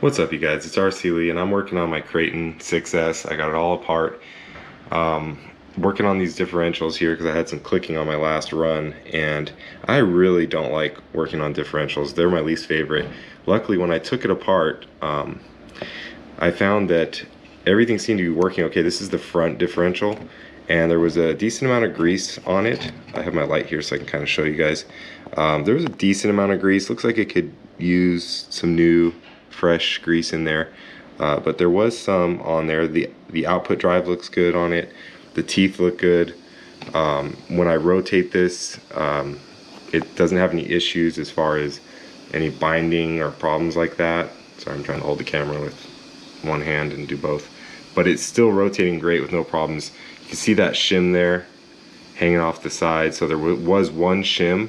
What's up, you guys? It's RC Lee, and I'm working on my Kraton 6S. I got it all apart. Working on these differentials here because I had some clicking on my last run, and I really don't like working on differentials. They're my least favorite. Luckily, when I took it apart, I found that everything seemed to be working okay. This is the front differential, and there was a decent amount of grease on it. I have my light here so I can kind of show you guys. There was a decent amount of grease. Looks like it could use some new fresh grease in there, but there was some on there. The output drive looks good on it. The teeth look good. When I rotate this, it doesn't have any issues as far as any binding or problems like that. Sorry, I'm trying to hold the camera with one hand and do both, but it's still rotating great with no problems. You can see that shim there hanging off the side. So there was one shim.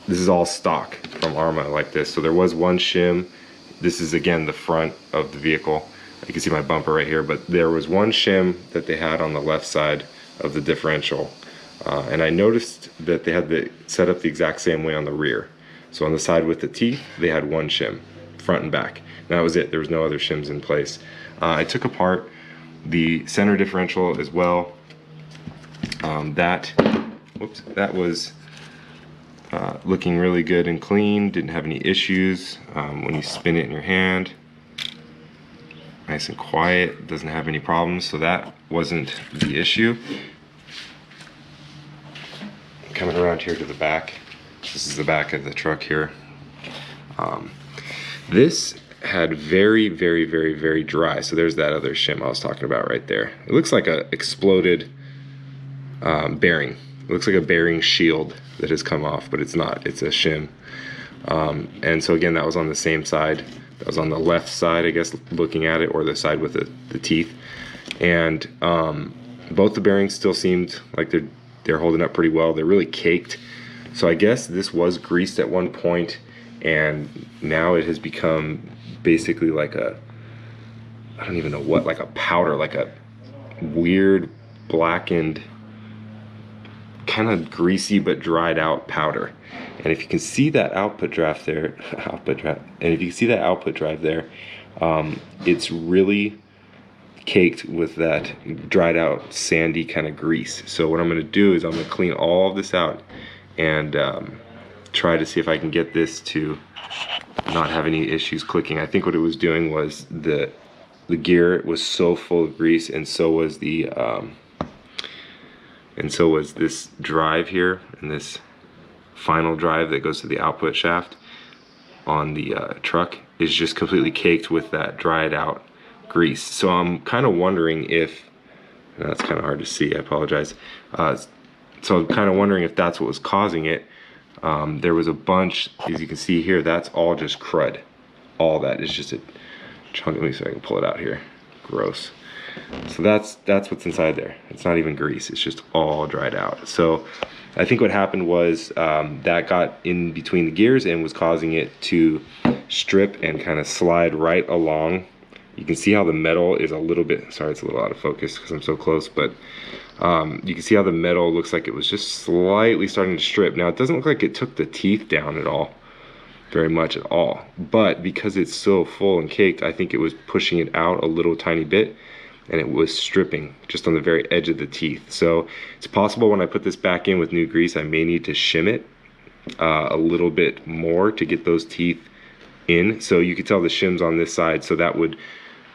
This is all stock from Arma like this. So there was one shim. This is again the front of the vehicle. You can see my bumper right here, but there was one shim that they had on the left side of the differential. And I noticed that they had the set up the exact same way on the rear. So on the side with the teeth, they had one shim, front and back. And that was it. There was no other shims in place. I took apart the center differential as well. That was looking really good and clean, didn't have any issues. When you spin it in your hand, nice and quiet, doesn't have any problems, so that wasn't the issue. Coming around here to the back, this is the back of the truck here. This had very dry, so there's that other shim I was talking about right there. It looks like a exploded bearing. It looks like a bearing shield that has come off, but it's not. It's a shim. And so again, that was on the same side. That was on the left side, I guess, looking at it, or the side with the teeth. And both the bearings still seemed like they're holding up pretty well. They're really caked. So I guess this was greased at one point, and now it has become basically like a, I don't even know what, like a powder, like a weird blackened, kind of greasy but dried out powder. And if you can see that output drive there, it's really caked with that dried out sandy kind of grease. So what I'm going to do is I'm going to clean all of this out and try to see if I can get this to not have any issues clicking. I think what it was doing was the gear was so full of grease, and so was this drive here, and this final drive that goes to the output shaft on the truck is just completely caked with that dried out grease. So I'm kind of wondering if, that's kind of hard to see, I apologize. So I'm kind of wondering if that's what was causing it. There was a bunch, as you can see here, that's all just crud. All that is just a chunk. Let me see if I can pull it out here. Gross. So that's what's inside there. It's not even grease, it's just all dried out. So I think what happened was that got in between the gears and was causing it to strip and kind of slide right along. You can see how the metal is a little bit, sorry, it's a little out of focus because I'm so close, but you can see how the metal looks like it was just slightly starting to strip. Now it doesn't look like it took the teeth down at all, very much at all, but because it's so full and caked, I think it was pushing it out a little tiny bit, and it was stripping just on the very edge of the teeth. So it's possible when I put this back in with new grease, I may need to shim it a little bit more to get those teeth in. So you can tell the shim's on this side, so that would,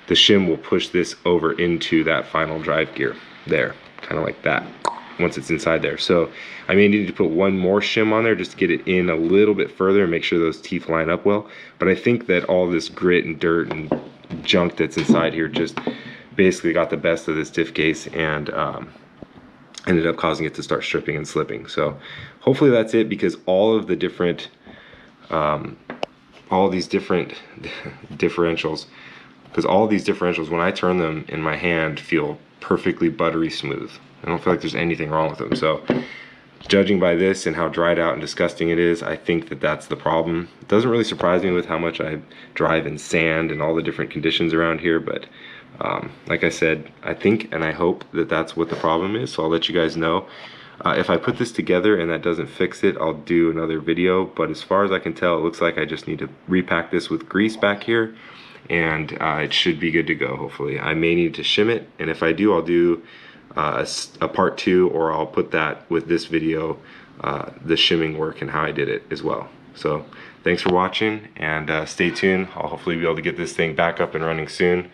the shim will push this over into that final drive gear there, kind of like that, once it's inside there. So I may need to put one more shim on there just to get it in a little bit further and make sure those teeth line up well. But I think that all this grit and dirt and junk that's inside here just basically got the best of this diff case and ended up causing it to start stripping and slipping. So hopefully that's it, because all of the different all these different differentials, because all these differentials, when I turn them in my hand, feel perfectly buttery smooth. I don't feel like there's anything wrong with them. So judging by this and how dried out and disgusting it is, I think that that's the problem. It doesn't really surprise me with how much I drive in sand and all the different conditions around here, but like I said, I think and I hope that that's what the problem is, so I'll let you guys know. If I put this together and that doesn't fix it, I'll do another video, but as far as I can tell, it looks like I just need to repack this with grease back here, and it should be good to go, hopefully. I may need to shim it, and if I do, I'll do a part 2, or I'll put that with this video, the shimming work and how I did it as well. So thanks for watching, and stay tuned. I'll hopefully be able to get this thing back up and running soon.